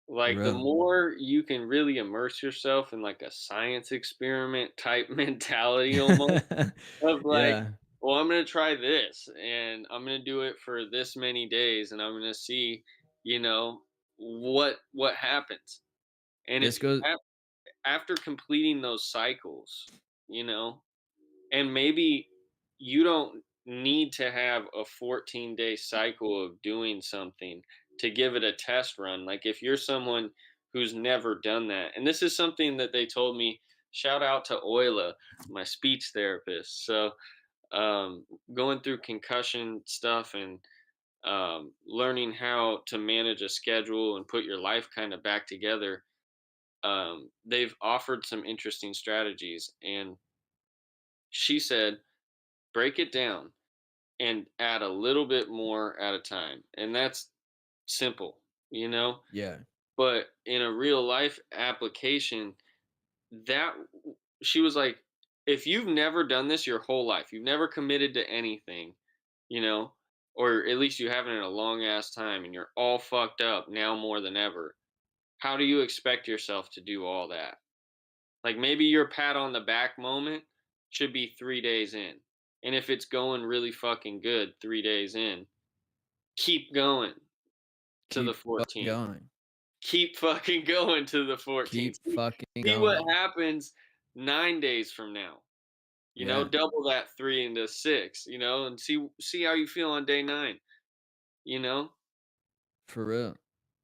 For Like the real. more you can really immerse yourself in like a science experiment type mentality almost of like, Yeah. well, I'm gonna try this and I'm gonna do it for this many days and I'm gonna see, you know, what happens. And This if goes after completing those cycles, you know, and maybe you don't need to have a 14-day cycle of doing something to give it a test run. Like if you're someone who's never done that, and this is something that they told me, shout out to Oyla, my speech therapist. So going through concussion stuff and learning how to manage a schedule and put your life kind of back together, they've offered some interesting strategies. And she said, break it down and add a little bit more at a time. And that's simple, you know? yeah. But in a real life application, that she was like, if you've never done this your whole life, you've never committed to anything, you know, or at least you haven't in a long ass time and you're all fucked up now more than ever, how do you expect yourself to do all that? Like maybe your pat on the back moment, should be 3 days in. And if it's going really fucking good 3 days in, keep going to the Keep fucking 14th. going. Keep fucking going to the 14th. Keep fucking See what going. happens 9 days from now. You know, Yeah, double that 3 into 6, you know, and see how you feel on day 9, you know? for real.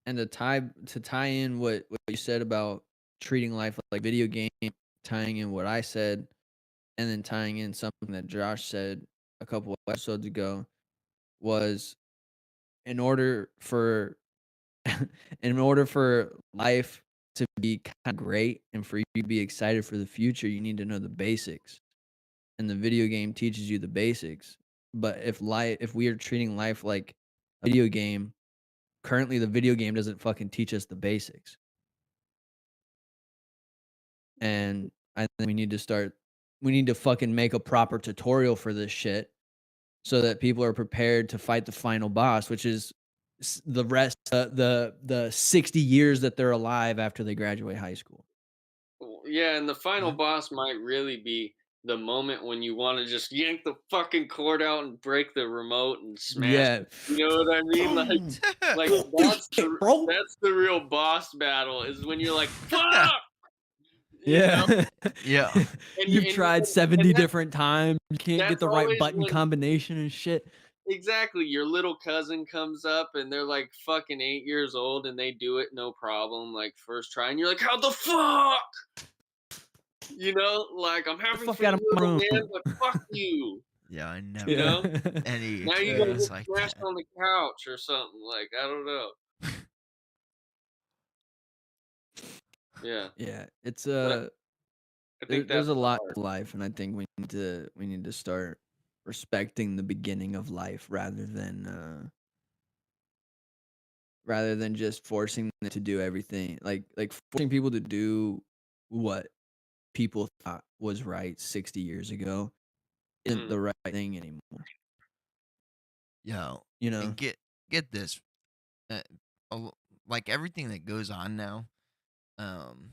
And to tie in what you said about treating life like video game, tying in what I said, and then tying in something that Josh said a couple of episodes ago was in order for in order for life to be kind of great and for you to be excited for the future, you need to know the basics. And the video game teaches you the basics. But if we are treating life like a video game, currently the video game doesn't fucking teach us the basics. And I think we need to fucking make a proper tutorial for this shit so that people are prepared to fight the final boss, which is the rest the 60 years that they're alive after they graduate high school. Yeah, and the final Yeah. boss might really be the moment when you wanna just yank the fucking cord out and break the remote and smash Yeah. it. You know what I mean? Boom. Like Holy shit, bro. that's the real boss battle is when you're like, "Fuck!" You know? Yeah. Yeah. You've tried And 70 different times. You can't get that's the right always button when combination and shit. exactly, your little cousin comes up and they're like fucking 8 years old and they do it no problem, like first try, and you're like, "How the fuck?" You know, like, "I'm The having fuck fun, out of my little man, room. but fuck you." Yeah, I You never Yeah. know? any Now you gotta experience get like smashed that. on the couch or something, like, I don't know. Yeah, Yeah. It's but I think there's that's a the lot hard. to life, and I think we need to start respecting the beginning of life rather than just forcing them to do everything. Like forcing people to do what people thought was right 60 years ago isn't Mm, the right thing anymore. Yo, You know? and get this, uh, like everything that goes on now. Um,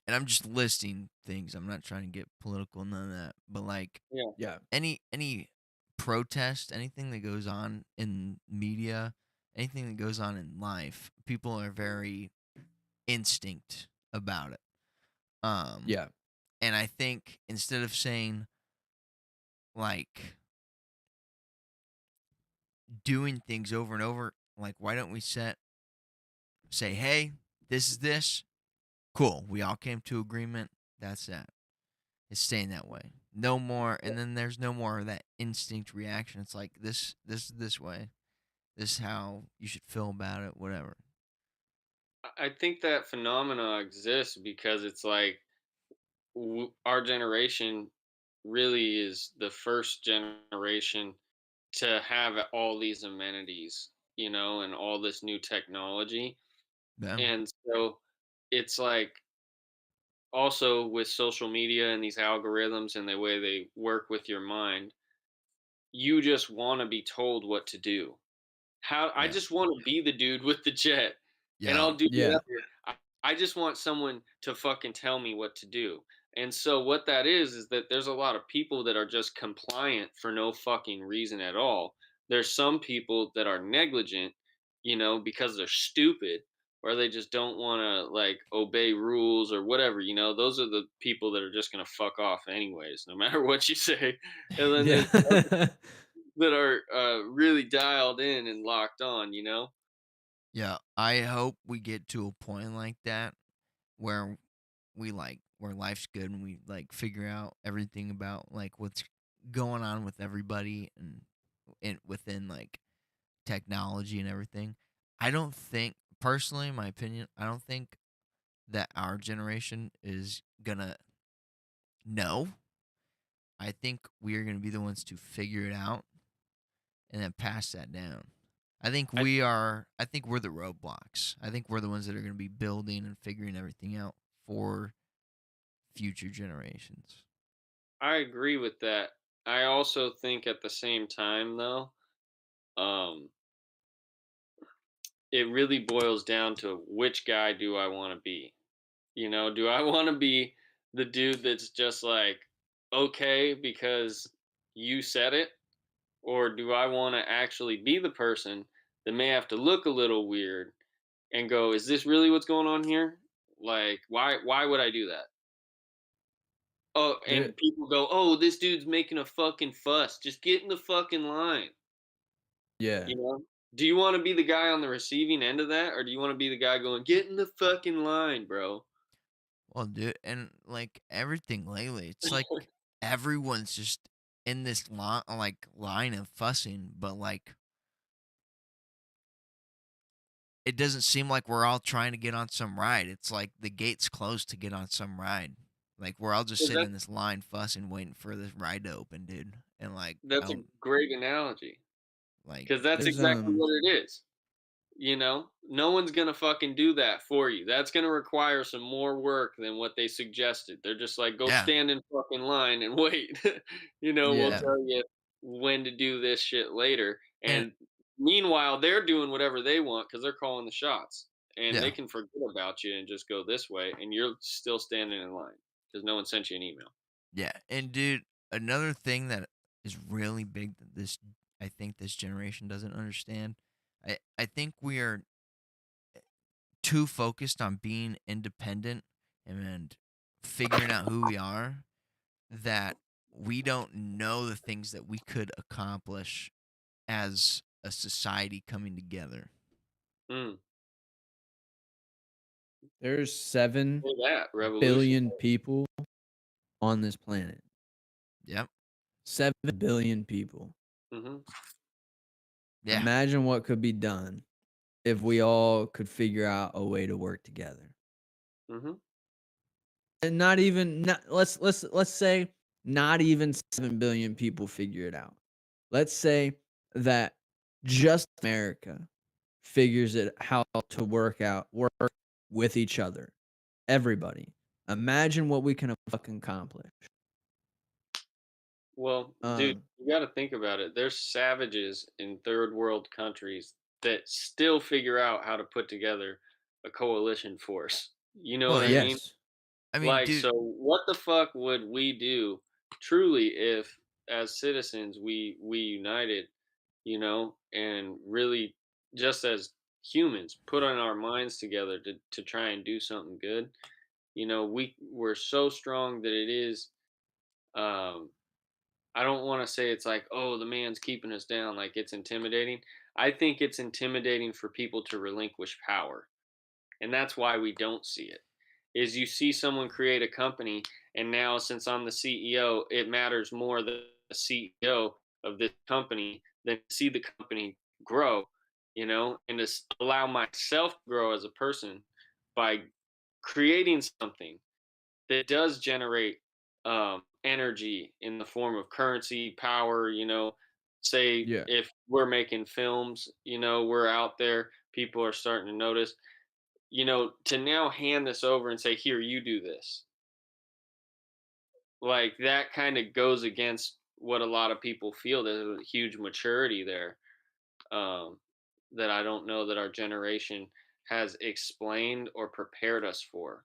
and I'm just listing things. I'm not trying to get political, none of that. But like yeah, Yeah. any protest, anything that goes on in media, anything that goes on in life, people are very instinct about it. Um, Yeah. and I think instead of saying like doing things over and over, like why don't we say, hey, this is this, cool. We all came to agreement. That's that. It's staying that way. No more, and then there's no more of that instinct reaction. It's like this way. This is how you should feel about it. Whatever. I think that phenomena exists because it's like our generation really is the first generation to have all these amenities, you know, and all this new technology. Yeah. And so it's like also with social media and these algorithms and the way they work with your mind, you just want to be told what to do. How I Yeah. just want to be the dude with the jet and Yeah. I'll do Yeah. whatever. I just want someone to fucking tell me what to do. And so what that is that there's a lot of people that are just compliant for no fucking reason at all. There's some people that are negligent, you know, because they're stupid or they just don't want to like obey rules or whatever, you know. Those are the people that are just going to fuck off anyways, no matter what you say. And then Yeah. there's that are really dialed in and locked on, you know? Yeah. I hope we get to a point like that where where life's good and we like figure out everything about like what's going on with everybody and within like technology and everything. I don't think personally, in my opinion, I don't think that our generation is gonna know. I think we are gonna be the ones to figure it out and then pass that down. I I think we're the roadblocks. I think we're the ones that are gonna be building and figuring everything out for future generations. I agree with that. I also think at the same time though, um, it really boils down to which guy do I want to be? You know, do I want to be the dude that's just like okay because you said it, or do I want to actually be the person that may have to look a little weird and go, is this really what's going on here? Like, why would I do that? Oh, There and people go, oh, this dude's making a fucking fuss. Just get in the fucking line. yeah. You know? Do you want to be the guy on the receiving end of that, or do you want to be the guy going, get in the fucking line, bro? Well, dude, and like everything lately, it's like everyone's just in this line of fussing, but like it doesn't seem like we're all trying to get on some ride. It's like the gate's closed to get on some ride. Like we're all just 'Cause sitting in this line fussing, waiting for this ride to open, dude. And like I that's a don't great analogy, like because that's There's exactly what it is. You know, no one's gonna fucking do that for you. That's gonna require some more work than what they suggested. They're just like, go yeah, stand in fucking line and wait. You know, we'll yeah. yeah, tell you when to do this shit later. and And meanwhile, they're doing whatever they want because they're calling the shots. And they yeah, can forget about you and just go this way, and you're still standing in line because no one sent you an email. yeah. And dude, another thing that is really big that this I think this generation doesn't understand. I think we are too focused on being independent and figuring out who we are that we don't know the things that we could accomplish as a society coming together. Mm, There's 7 say that revolution. billion people on this planet. Yep. 7 billion people. Hmm. Yeah. Imagine what could be done if we all could figure out a way to work together. Hmm. And not even not let's say not even 7 billion people figure it out. Let's say that just America figures it how to work with each other. Everybody. Imagine what we can fucking accomplish. Well, dude, Um, you got to think about it. There's savages in third world countries that still figure out how to put together a coalition force. You know what Well, I mean? yes. I mean, Like, dude, so what the fuck would we do truly if, as citizens, we united, you know, and really just as humans put on our minds together to try and do something good. You know, we're so strong that it is. Um, I don't want to say it's like, oh, the man's keeping us down, like it's intimidating. I think it's intimidating for people to relinquish power. And that's why we don't see it. Is you see someone create a company, and now since I'm the CEO, it matters more that the CEO of this company than to see the company grow, you know, and to allow myself to grow as a person by creating something that does generate energy in the form of currency, power, you know. Say Yeah. if we're making films, you know, we're out there, people are starting to notice, you know, to now hand this over and say, here, you do this. Like that kind of goes against what a lot of people feel. There's a huge maturity there, um, that I don't know that our generation has explained or prepared us for.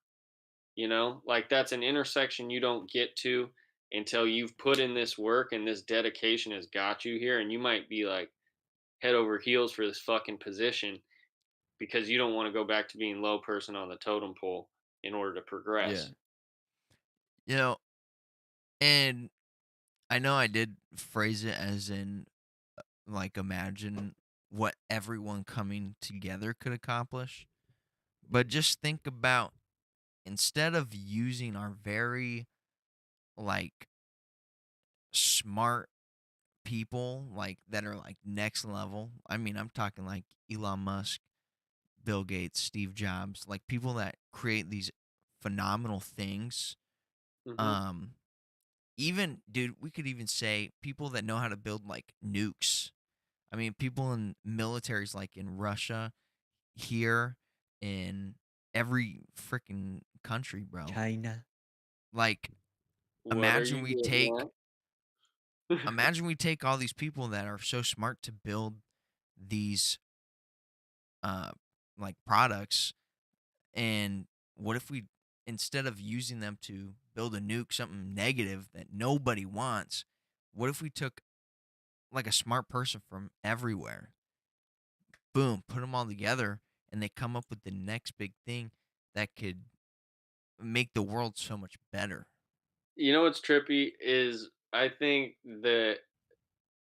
You know, like that's an intersection you don't get to until you've put in this work and this dedication has got you here. And you might be like head over heels for this fucking position because you don't want to go back to being low person on the totem pole in order to Yeah. progress. you know, and I know I did phrase it as in like imagine what everyone coming together could accomplish. But just think about instead of using our very like smart people like that are like next level. I mean, I'm talking like Elon Musk, Bill Gates, Steve Jobs, like people that create these phenomenal things. Hmm. Um even dude, we could even say people that know how to build like nukes. I mean, people in militaries like in Russia, here, in every freaking country, bro. China. Like What are imagine you we doing take now? imagine we take all these people that are so smart to build these uh like products, and what if we instead of using them to build a nuke, something negative that nobody wants. What if we took like a smart person from everywhere, boom, put them all together, and they come up with the next big thing that could make the world so much better? You know what's trippy is I think that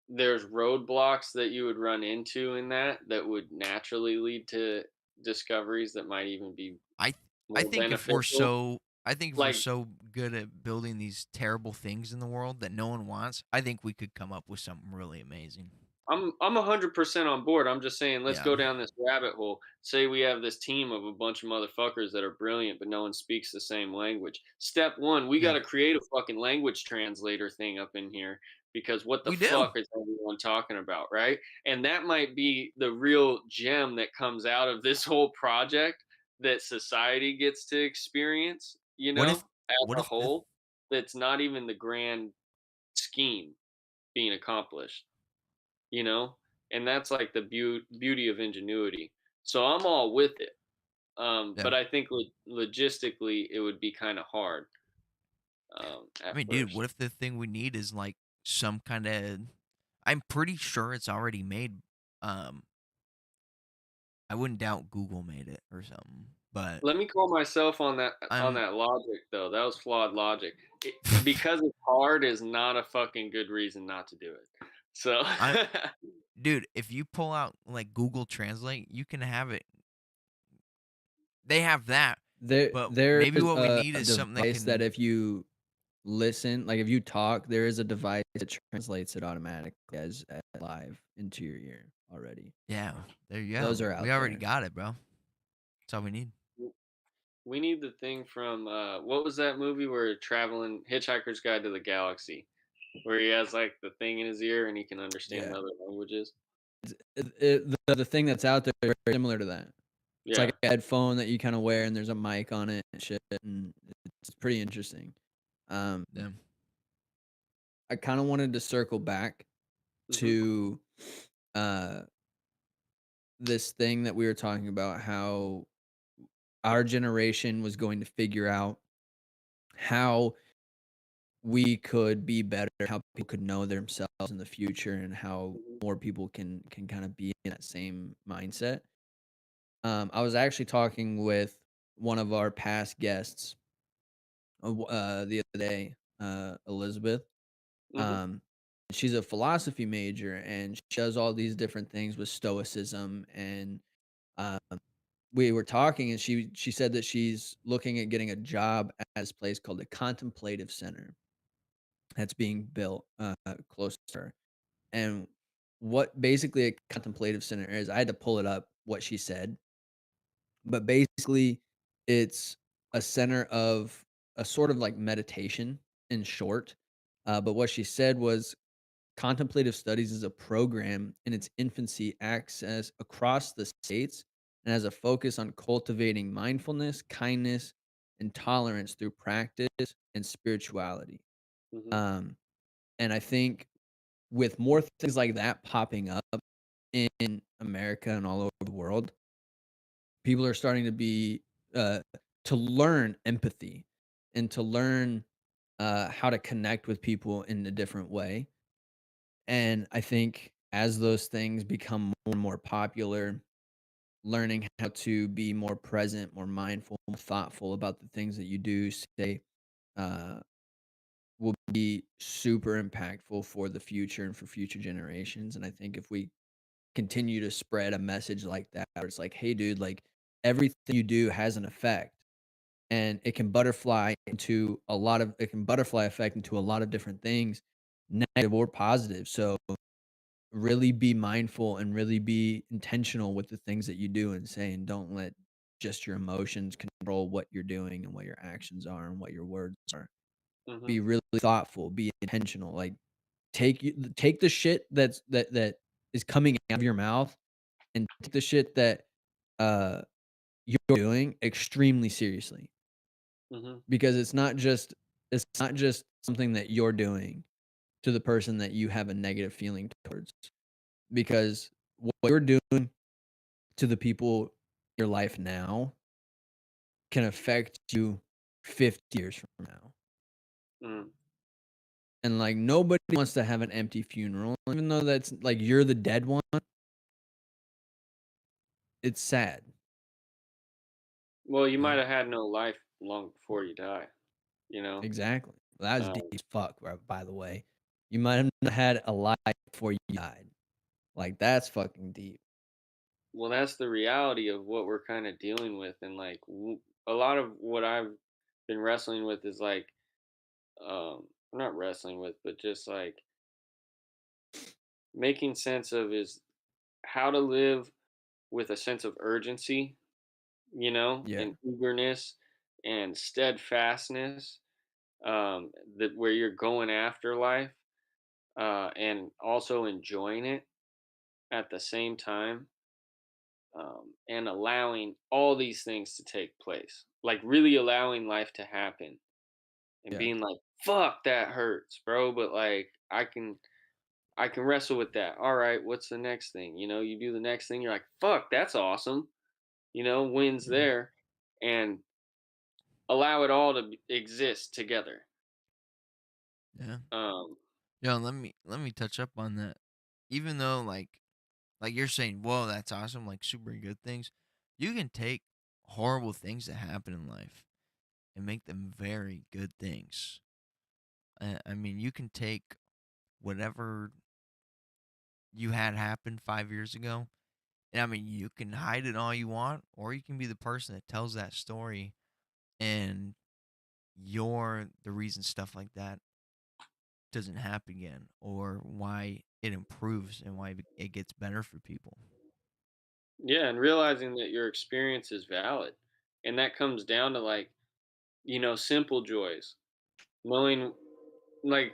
there's roadblocks that you would run into in that would naturally lead to discoveries that might even be I th- I more think beneficial. if we're Like so good at building these terrible things in the world that no one wants, I think we could come up with something really amazing. I'm 100% on board. I'm just saying, let's Yeah. go down this rabbit hole. Say we have this team of a bunch of motherfuckers that are brilliant, but no one speaks the same language. Step one, we got Yeah. to create a fucking language translator thing up in here because what the We do. fuck is everyone talking about, right? And that might be the real gem that comes out of this whole project that society gets to experience, What if as what a if the whole. That's not even the grand scheme being accomplished, you know and that's like the beauty of ingenuity. So I'm all with it, Yeah. but I think logistically it would be kind of hard I at mean, dude, first. what if the thing we need is like some kind of I'm pretty sure it's already made. Um I wouldn't doubt Google made it or something. But Let me call myself on that I'm logic though. That was flawed logic. Because it's hard is not a fucking good reason not to do it. So I dude, if you pull out like Google Translate, you can have it. They have that, but There maybe is what we need a is something that device that can if you listen, like if you talk, there is a device that translates it automatically as live into your ear already. yeah, there you go. Those are We out already there. got it, bro. That's all we need. we need the thing from what was that movie where traveling Hitchhiker's Guide to the Galaxy, where he has like the thing in his ear and he can understand Yeah. other languages. The thing that's out there is very similar to that. It's like Yeah. a headphone that you kind of wear, and there's a mic on it and shit, and it's pretty interesting. Um, Yeah. I kind of wanted to circle back Mhm. to uh, this thing that we were talking about, how our generation was going to figure out how we could be better, how people could know themselves in the future, and how Mhm. more people can kind of be in that same mindset. I was actually talking with one of our past guests the other day, Elizabeth. Mhm. Um, she's a philosophy major, and she does all these different things with stoicism. And um, we were talking, and she said that she's looking at getting a job at this place called the Contemplative Center that's being built close to her. And what basically a contemplative center is, I had to pull it up what she said, but basically it's a center of a sort of like meditation in short. But what she said was contemplative studies is a program in its infancy access across the states and has a focus on cultivating mindfulness, kindness, and tolerance through practice and spirituality. Mhm. Um, and I think with more things like that popping up in America and all over the world, people are starting to be uh, to learn empathy and to learn how to connect with people in a different way. And I think as those things become more and more popular, learning how to be more present, more mindful, more thoughtful about the things that you do say uh, will be super impactful for the future and for future generations. And I think if we continue to spread a message like that, where it's like, hey, dude, like everything you do has an effect, and it can butterfly effect into a lot of different things, negative or positive. So really be mindful and really be intentional with the things that you do and say, and don't let just your emotions control what you're doing and what your actions are and what your words are. Mhm. Be really thoughtful, be intentional. Like take the shit that is coming out of your mouth, and take the shit that uh you're doing extremely seriously, Mhm. because it's not just something that you're doing to the person that you have a negative feeling towards, because what you're doing to the people in your life now can affect you 50 years from now. Mm. And, like, nobody wants to have an empty funeral, even though that's like, you're the dead one, it's sad. Well, you Yeah. might have had no life long before you die, you know? Exactly. That was deep Um, as fuck, by the way. You might have not had a life before you died. Like, that's fucking deep. well, that's the reality of what we're kind of dealing with. And like a lot of what I've been wrestling with is like, not wrestling with, but just like making sense of is how to live with a sense of urgency, Yeah, and eagerness and steadfastness, that where you're going after life, and also enjoying it at the same time, and allowing all these things to take place, like really allowing life to happen and yeah, being like, "Fuck, that hurts, bro," but like I can wrestle with that. All right, what's the next thing? You do the next thing. You're like, "Fuck, that's awesome." Wins Yeah. there, and allow it all to exist together. Yeah. Um, Yo, let me touch up on that. Even though like you're saying, whoa, that's awesome, like super good things. You can take horrible things that happen in life and make them very good things. I mean, you can take whatever you had happen 5 years ago, and I mean, you can hide it all you want, or you can be the person that tells that story, and you're the reason stuff like that doesn't happen again, or why it improves and why it gets better for people. yeah, and realizing that your experience is valid, and that comes down to like simple joys, knowing like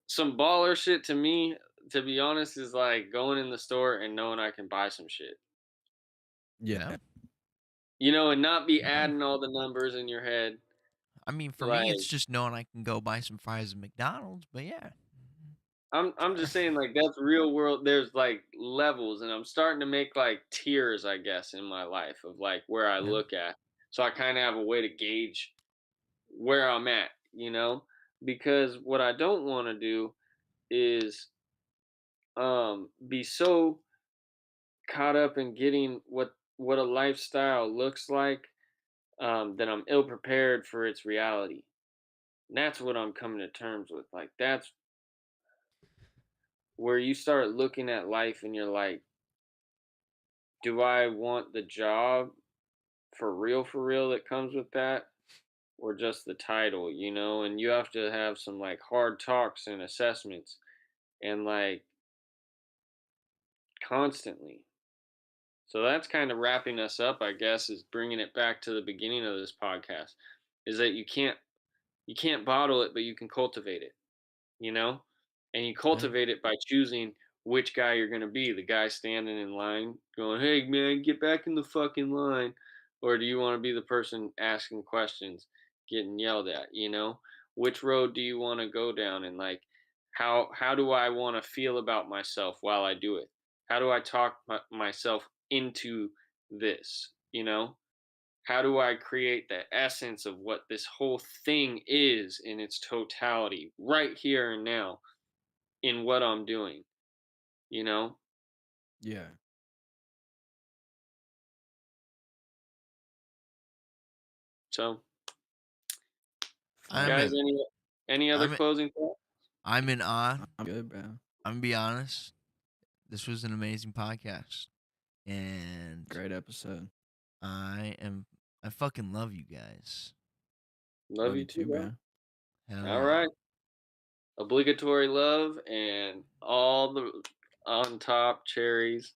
some baller shit to me. To be honest, is like going in the store and knowing I can buy some shit, Yeah. yeah, and not be Yeah. adding all the numbers in your head. I mean, for me, Like it's just knowing I can go buy some fries at McDonald's, but yeah. I'm just saying, like that's real world. There's like levels, and I'm starting to make like tiers, I guess, in my life of like where I Yeah. look at. So I kind of have a way to gauge where I'm at, because what I don't want to do is be so caught up in getting what a lifestyle looks like, that I'm ill prepared for its reality. And that's what I'm coming to terms with. Like that's where you start looking at life and you're like, do I want the job for real that comes with that? Or just the title, and you have to have some like hard talks and assessments and like constantly. So that's kind of wrapping us up, I guess, is bringing it back to the beginning of this podcast, is that you can't bottle it, but you can cultivate it, you know? And you Yeah. cultivate it by choosing which guy you're going to be, the guy standing in line going, "Hey man, get back in the fucking line." Or do you want to be the person asking questions, getting yelled at, Which road do you want to go down, and like how do I want to feel about myself while I do it? How do I talk myself into this, How do I create the essence of what this whole thing is in its totality right here and now in what I'm doing, you know? yeah. So, I'm Fire. guys, in any other I'm in, closing thoughts? I'm in awe. I'm good, bro. I'm gonna be honest. This was an amazing podcast. And Great episode. I am I fucking love you guys. Love Love you you too, too, bro. bro. Hell All yeah. right. Obligatory love and all the on top cherries.